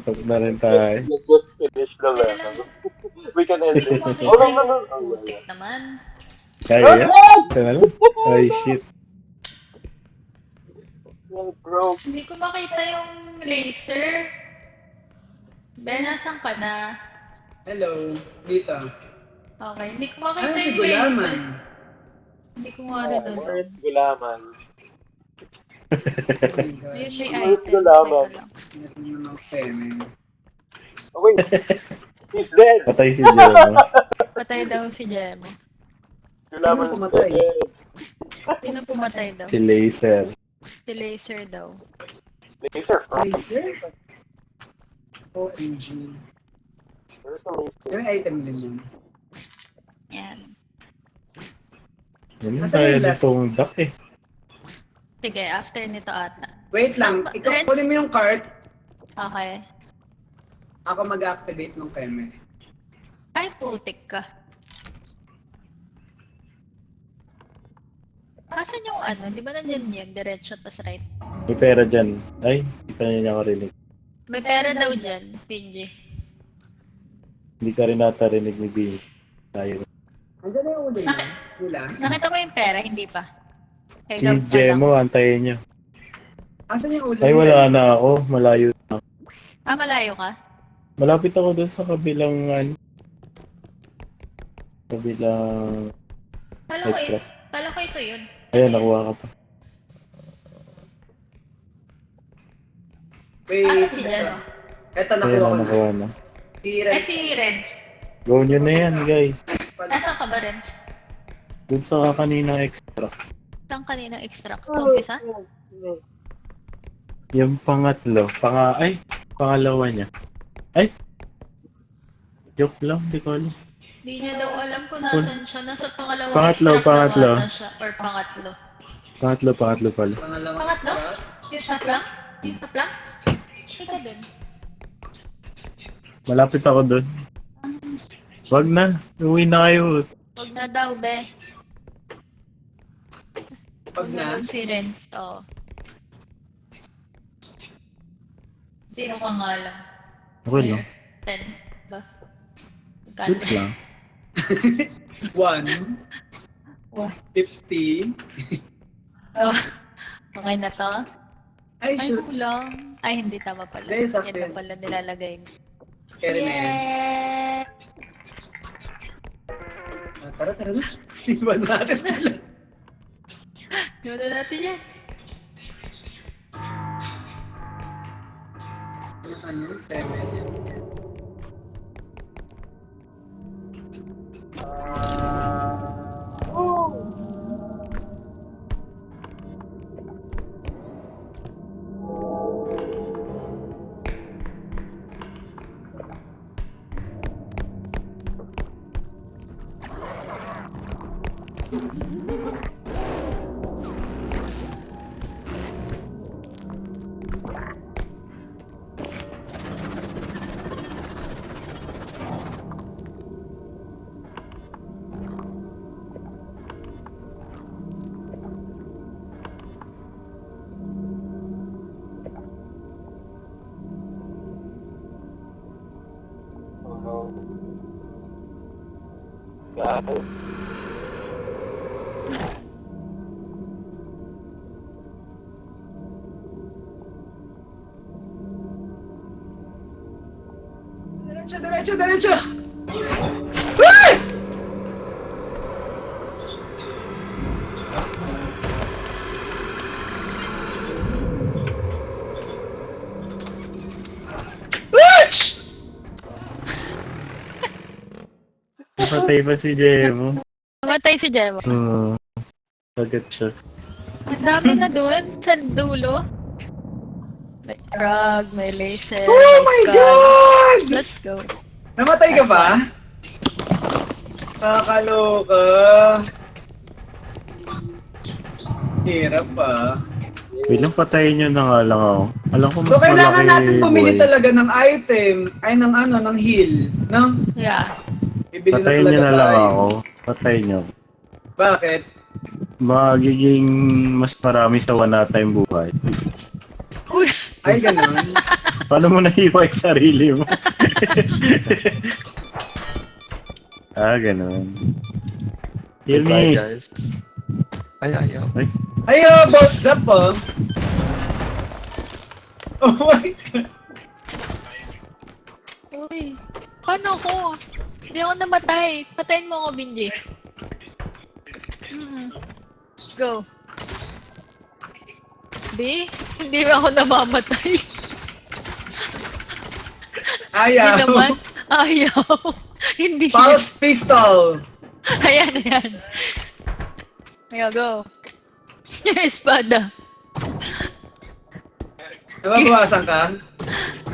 tapos na rin tayo. Let's just finish the level. We can end this. Oh no, no, no. Oh, yeah, Putik yeah. naman. Kaya? Ito na lang? Ay, shit. Yeah, bro. Hindi ko makita yung laser. Ben, nasan ka na? Hello, dito. Okay, hindi ko makita Ano si yung Gulaman? laser. Hindi ko nga rin alam. Where's Gulaman? Oh my gosh. Yun may Where's item. Gulaman? Teka lang. Ano naman peme? Oh wait, he's dead. Patay si Jerome. Patay daw si Jemo. Gulaman's Sino pumatay? dead. Sino pumatay daw? Si Laser. Si Laser daw. Laser from. Laser? OMG. Where's the laser? May item din yun. Yan. Yan yung Nasaan kaya yung last? nitong duck eh. Sige, after nito ata. Wait lang, ikaw Red? kunin mo yung cart. Okay. Ako mag-activate ng peme. Ay, putik ka. Asan yung ano? Di ba nandiyan yan? Diretso, tas right. May pera dyan. Ay, hindi pa niya nakarinig. May pera daw dyan, Pinji. Hindi ka rin natarinig ni Bing. Tayo. Andiyan na yung ulo yun. Bakit? Wala. Nakita mo yung pera? Hindi pa. Kay Si Gab pa lang. Jemo, antayin niyo. Asan yung ulo Ay, yun? wala na ako. Malayo na. Ah, malayo ka? Malapit ako dun sa kabilang, ano, kabilang extra. Kala ko ito yun. Ayan, nakuha ka pa. Wait. Asan si Jeno? Eto, Ayan nakuha ko na, na. nakuha na. Si Eh, Red. si Renz. Go nyo na yan, guys. Nasaan ka ba, Renz? Dun sa kanina extra. Saan kanina extract? Itong isa? Yung pangatlo. Pangalawa niya. Ay! Joke lang, di ko alam. Hindi niya daw alam kung nasan siya. Nasa pangalawang Pangatlo, extract pangatlo. na ata siya. Or pangatlo. Pangatlo pala. Pangalawang Pangatlo? cart. Yung sa plank? Yung sa plank? Ika dun. Malapit ako dun. Wag na. Uwi na kayo. Huwag na daw, be. Pag Huwag na na. daw si Renz. Oo. Zero ka nga lang. Okay lang. 10 ba? Magkano? Goods lang. 1. 50. Oh, okay na to? Ay, Ay, shoot. kulang. Ay, hindi tama pala. Hindi, sakto Yan na yun. pala nilalagay mo. Carry na yan. Yeah! Ah, tara, tara na. Ibas natin sila. Yun na natin yan. Ano? Peme. Oh no. Guys. Diretso, diretso, diretso! Ay! Ouch! Napatay pa si Jemo. Namatay si Gemma. Agad siya. Ang dami na doon sa dulo. May frog, may laser, Oh may my skull. God! Let's go. Namatay ka pa? Kakaloka. Hirap pa. Bilang patayin nyo na nga lang ako. Alam ko mas So kailangan malaki natin pumili buhay. talaga ng item, ay ng ano, ng heal, no? Yeah. Bibili Patayin na nyo talaga na lang tayo. ako. Patayin nyo. Bakit? Magiging mas marami sa wala tayong buhay. Uy! Ay, ganun. Paano mo nahiwa yung sarili mo? Ganun. Heal Goodbye, me! guys. Ayaw. Ay, both up po. Oh my God. Uy! Paano ako? Hindi ako namatay. Patayin mo ako, Binji. Go. Hindi ba ako namamatay? Hindi Ayaw. naman. Ayaw. Hindi. Pulse pistol. Ayan. Ayaw, go. Espada. Nababawasan ka?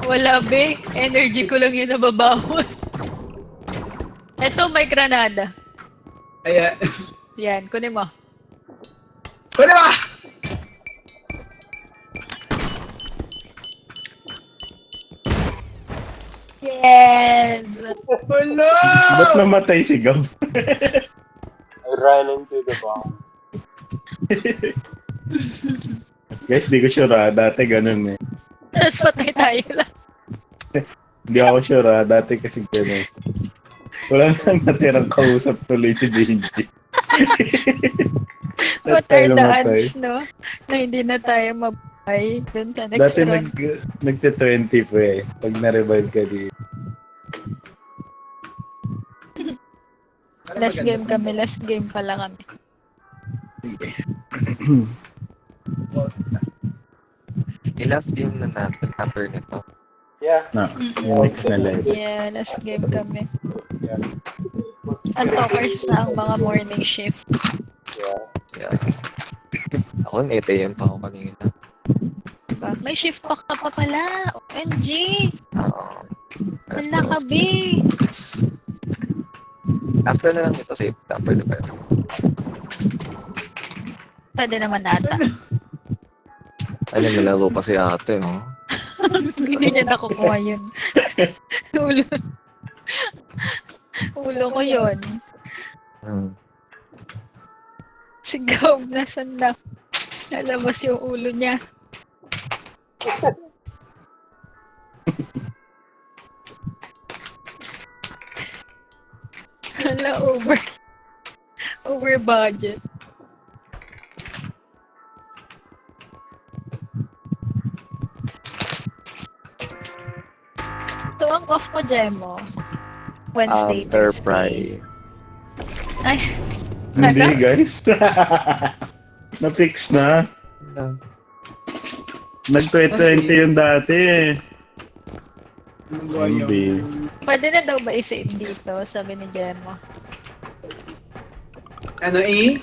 Wala, be. Energy ko lang yung nababawas. Eto, may granada. Ayan. Yan, kunin mo. Kunin mo! Yes! Hello! Ba't namatay si Gab? I ran into the bomb. Guys, di ko sure dati ganun eh. Tapos patay tayo lang. Hindi ako sure dati kasi ganun. Wala nang natirang kausap tuloy si Benji. What Tayo are the namatay. odds, no? Na hindi na tayo mabuhay dun sa next Dati round. nagte-20 pa eh. Pag na-revive ka di. Last game pala kami. I-last game na natin after nito. Yeah. Na, yung next na live. Yeah, last game kami. Yeah. Untalkers na ang mga morning shift. Yeah. Yeah. Ako 8 AM pa ako kanina. Diba? May shift pa ka pa pala. OMG! Oo. Wala ka, B! After na lang ito, save after the bell. Pwede naman ata. Ay, naglalaro pa si ate, oh. Hindi niya nakukuha yun. Ulo. Ulo ko yun. Sigaw, nasan na? Lalabas yung ulo niya. Hala, over budget. So, ang off ko, Jemo. Wednesday, After Thursday. Friday. Ay, Hindi ano? guys. Na-fix na. Nag-2020 yung dati eh. Hindi. Pwede na daw ba i-save dito? Sabi ni Jemo. Ano, E?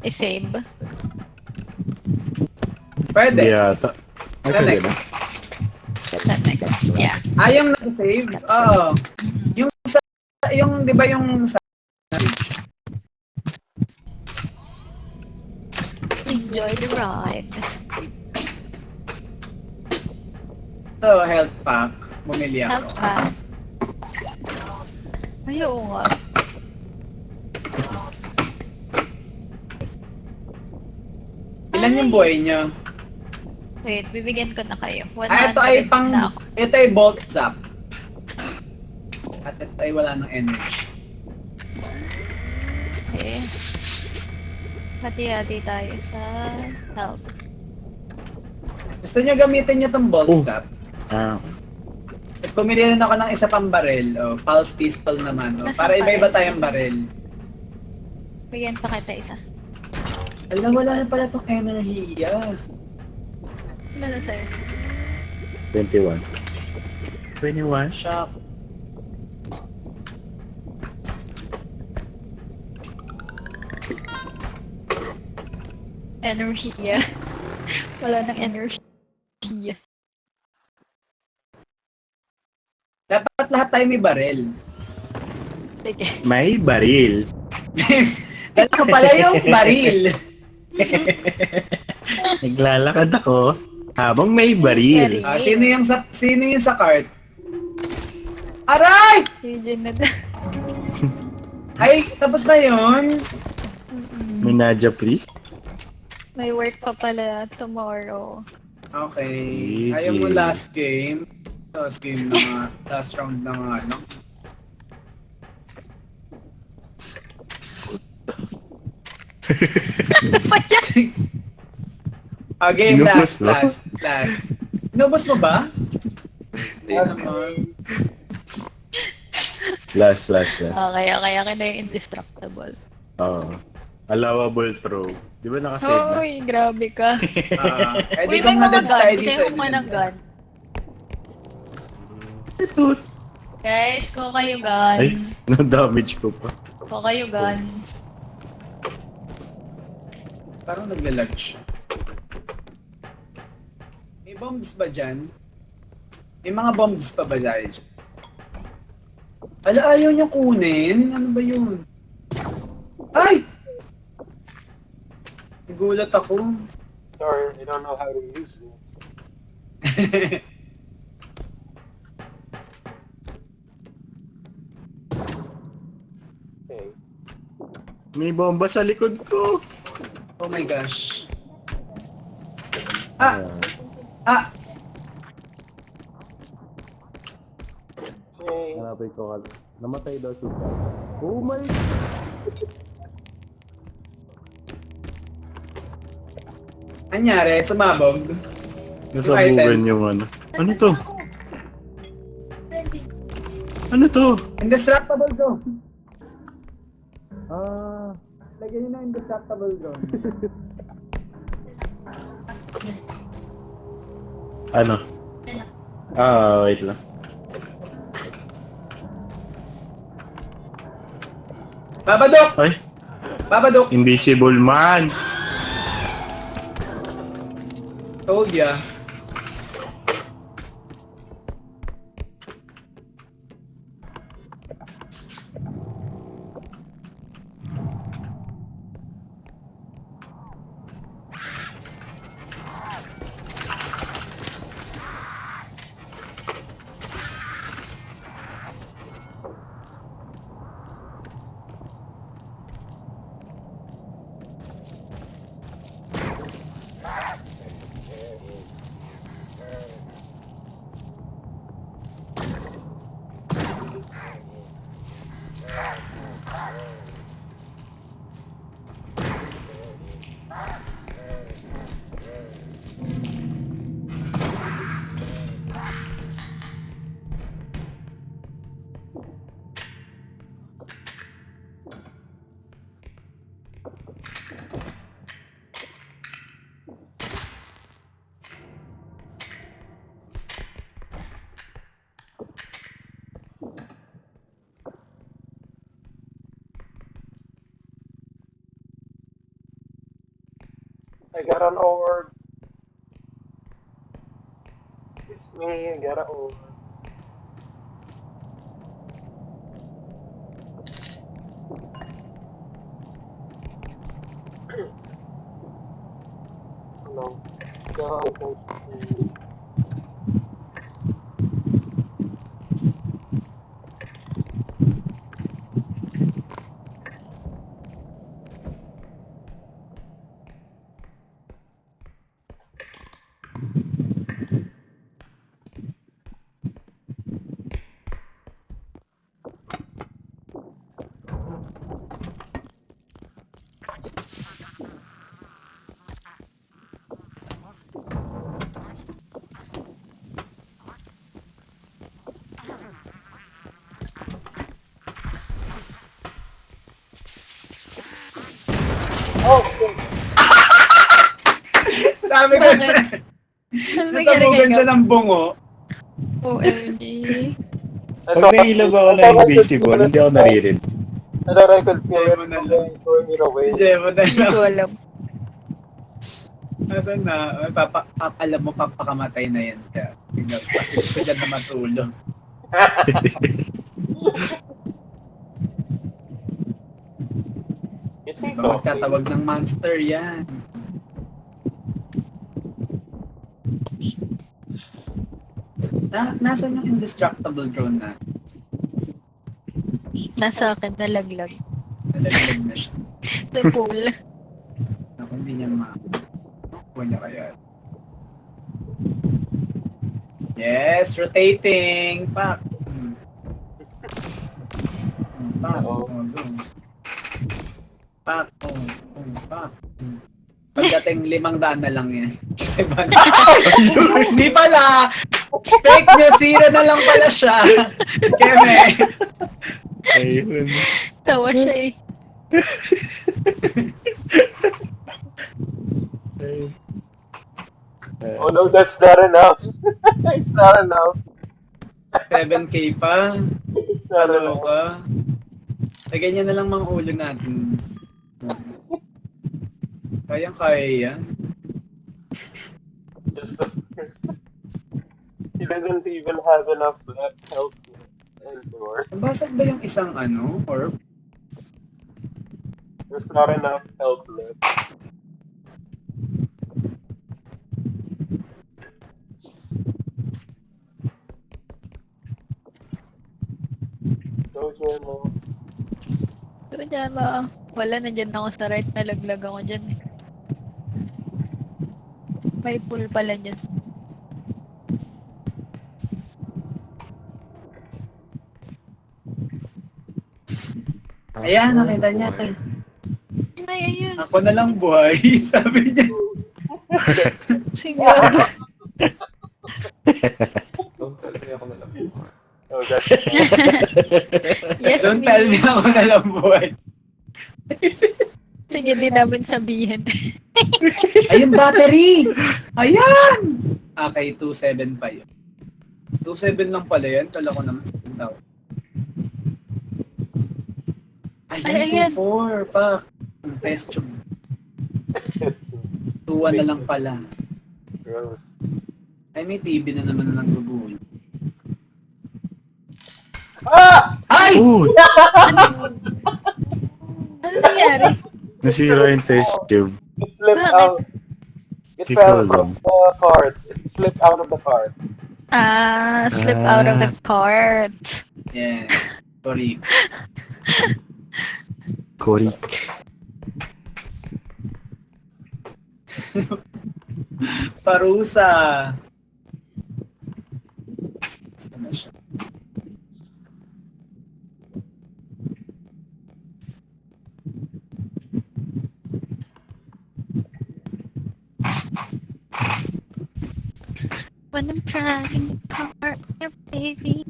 I-save? Pwede. Hindi yata. Ay, pwede na. That's not next. Yeah. Yung nag-save? Oo. Yung, di ba yung sa... Enjoy the ride. So, health pack. Bumili ako. Help ka. Ay, oo nga. Ilan yung buhay niyo? Wait, bibigyan ko na kayo. 100 Ito ay na ako. ito ay bolt zap. At ito ay wala ng energy. Okay. Hati-hati tayo sa health. Gusto niyo gamitin niyo tong bolt zap? Ah, Tapos bumili rin ako ng isa pang baril. Oh, pulse pistol naman. Oh, Nasaan para iba-iba baril? tayong baril. Bigyan pa kita isa. Alam, wala na pala tong enerhiya. Wala na sa'yo. 21. 21? Shock. Enerhiya. Wala nang enerhiya. Dapat lahat tayo may baril. Sige. May baril. Dala ko pala yung baril. Naglalakad ako habang may baril. Sino yung sa cart? Aray! Eugene na Ay, tapos na yun. May Nadja, please. May work pa pala tomorrow. Okay. GG. Ayaw mo last game. Last game na nga. Last round na nga, no? Ano pa yan? Game Inubos mo? last. Inubos mo ba? Hindi naman. Last. Okay na yung indestructible. Oo. Allowable throw. Di ba nakasave na? Uy, grabe ka. Pwede Uy, kong may mga gun. madad-style Bigay dito. mo muna ng gun. Ito. Guys, ko kayo gun. Ay, na-damage ko pa. Ko kayo gun. Parang naglalag siya. May bombs ba dyan? May mga bombs pa ba dyan? Ala, ayaw niyo kunin? Ano ba yun? Ay! Nagulat ako. Sorry, I don't know how to use this. Okay. May bomba sa likod ko. Oh my gosh. Ah! Ah! Yay. Hanapin ko. Namatay daw siya. Oh my... Anyari, sumabog. Nasabugan yung ano. Ano to? Ano to? Indestructible drone. Ah... Lagyan niyo na indestructible drone. Ano? Ah, wait lang. Babadok! Ay, Babadok! invisible man! Told ya. I got an orb. It's me, I got an orb. No. No, I don't see. Oh, shit. Sabi ko na, Bakit? Ano nangyari kay nasabugan siya Gab? ng bungo. OMG. I Pag thought nailab ako I na thought I could invisible, feel it. hindi ako naririnig. I thought I could feel Hindi it mo na lang. throwing it away. Si Jemo na Hindi lang. ko alam. Nasaan na? Ay, alam mo, papakamatay na yan. Kaya, kasi gusto dyan na matulog. Is he Magtatawag talking? ng monster yan. Nasaan yung indestructible drone na? Nasa akin, nalaglag. Nalaglag na siya. Sa pool. Ako, hindi niya Kuha niya kaya. Yes, rotating. Pak. Pak. Oo. Pak. Pak. Pagdating 500 na lang yan. Hindi pala! Fake news, 0 na lang pala siya. Keme. Ayun. Tawa siya eh. Oh no, that's not enough. It's not enough. 7K pa. It's not Ano enough. ka? Lagyan niya na lang mga ulo natin. Kayang-kaya yan. Just the first. He doesn't even have enough left health anymore. Nabasag ba yung isang orb? There's not enough health left. Go, Gemma. Pero dyan ba? Wala, nandyan ako sa right. Nalaglag ako dyan. May pool pala dyan. Ayan, nakita niya. Ay, ayun. Ako na lang buhay, sabi niya. Siguro. Don't tell me ako na lang. Oh, that's Yes, Don't tell me ako na lang buhay. Sige, di namin sabihin. Ayun, battery! Ayan! Okay, 2.7 pa yun. 2.7 lang pala yan. Kala ko naman 7,000. Ay, Ayan, ayan. 2.4 pa. Test tube. just 2.1 na lang pala. gross. Ay, may TV na naman na nagbubuhay. Ah! Ay! Uy! Ano nangyari? Nasira yung test tube. It slipped Bakit? out. It Di fell ko from alam. the cart. It slipped out of the cart. Slip out of the cart. Yes. Sorry. Korik. Parusa. Saan na siya? When I'm trying to part your baby.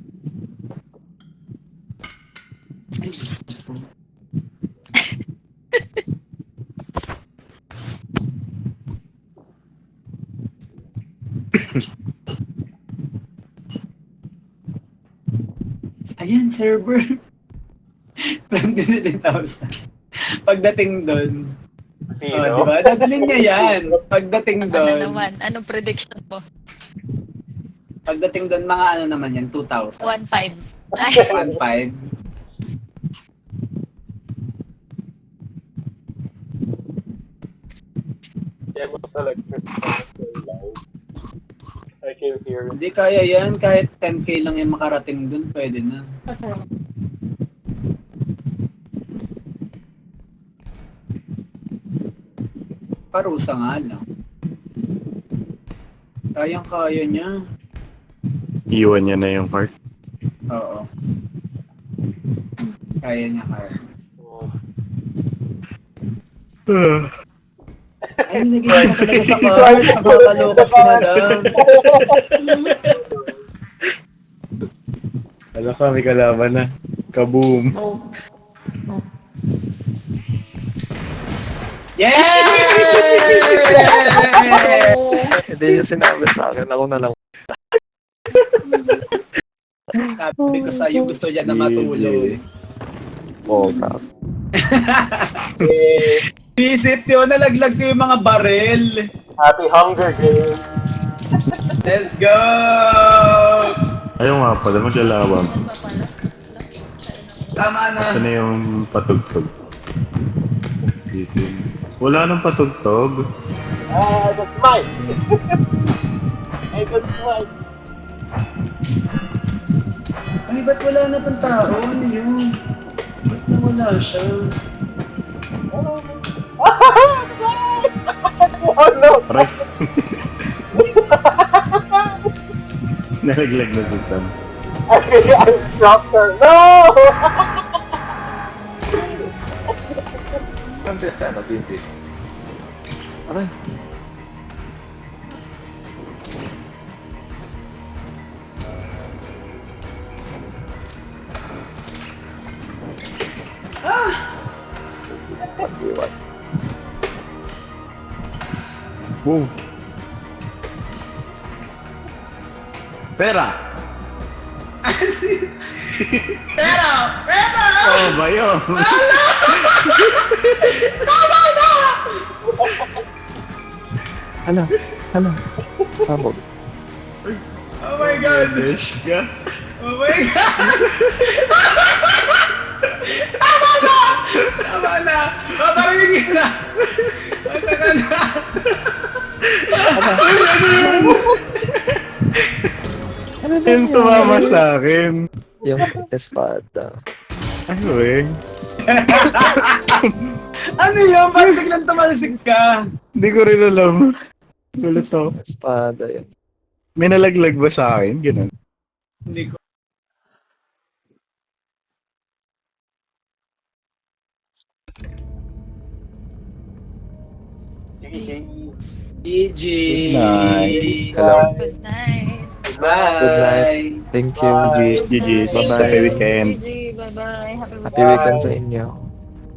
Ay, Diyos ko. Ayan, server. 20,000. Pagdating doon, Sino? diba? Dadalhin niya yan. Pagdating Ano doon, naman? Anong prediction mo? pagdating doon, mga ano naman yan, 2,000. 1.5. Ay, 1.5. Demos electric fence are loud. I can hear it. Hindi kaya yan. Kahit 10k lang yung makarating dun, pwede na. Parusa nga lang. Kayang-kaya niya. Iwan niya na yung cart. Oo. Kaya niya, kaya. Oh. Ay, nagiging mo talaga sa card. Nakakalokas ka na lang. Alam ka, may kalaban na. Kaboom. Yeah! Hindi niya sinabi sa akin. Ako na lang. Sabi ko sa'yo, gusto niya na matulog. Oo, ka. Visit yun, nalaglag ko yung mga barel. Happy Hunger Games! Let's go! Ayaw nga pala, maglalaban. Tama na. Asa na yung patugtog? Dito. Wala nang patugtog. That's mine! That's mine! Ay, ba't wala na tong tao? Ano yun? Ba't nawala siya? Oh no! Aray. Nalaglag na si Sam. I dropped her. No! Saan siya? Ano, Pinti? Aray. Pag-iwan. Boom. Pera! Pero! Oh, ba yun? Hala. Sabog. Oh my God! Dish ka? Oh my God! Tama na! Paparigin na! Mataga na! Yung tumama sa akin. Yung espada. Ano eh? Ano yun? Bakit biglang tumalsik ka? Hindi ko rin alam. Gulat ako. Espada yun. May nalaglag ba sa akin? Ganun. Hindi ko. GG. Good night. Hello. Good night. Bye. Good night. Thank you. GG's. Bye-bye. Happy weekend. GG, bye-bye. Happy weekend sa inyo.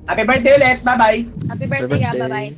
Happy birthday ulit. Bye-bye. Happy birthday, Happy birthday. bye-bye.